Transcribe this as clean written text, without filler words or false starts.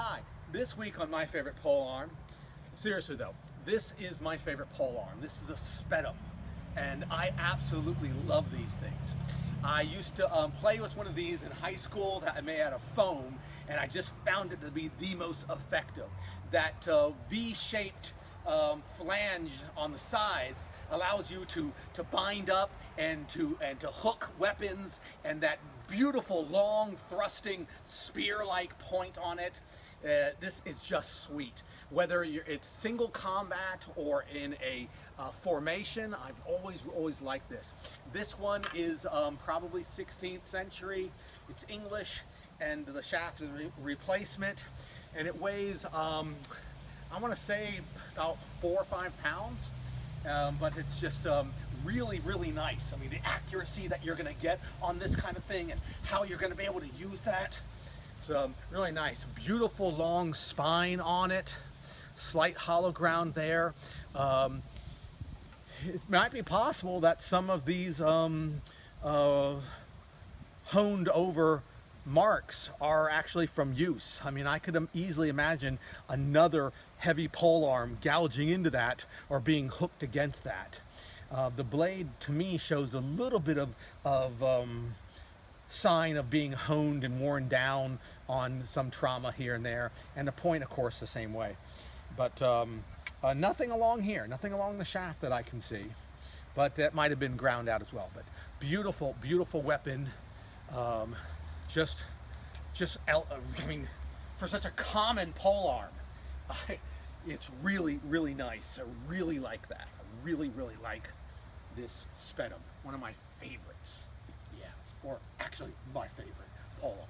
Hi, this week on My Favorite Polearm, seriously though, this is my favorite polearm. This is a Spetum, and I absolutely love these things. I used to play with one of these in high school that I made out of foam, and I just found it to be the most effective. That V-shaped flange on the sides allows you to bind up and to hook weapons, and that beautiful long thrusting spear-like point on it. This is just sweet. Whether it's single combat or in a formation, I've always liked this. This one is probably 16th century. It's English, and the shaft is a replacement, and it weighs I want to say about 4 or 5 pounds, but it's just really nice. I mean, the accuracy that you're going to get on this kind of thing and how you're going to be able to use that, it's really nice. Beautiful long spine on it, slight hollow ground there. It might be possible that some of these honed over marks are actually from use. I mean, I could easily imagine another heavy polearm gouging into that or being hooked against that. The blade to me shows a little bit of sign of being honed and worn down on some trauma here and there, and the point of course the same way, but nothing along here, nothing along the shaft that I can see, but that might have been ground out as well. But beautiful weapon. I mean, for such a common polearm, it's really nice. I really like that. I really like this Spetum. One of my favorites. Yeah, or actually my favorite polearm.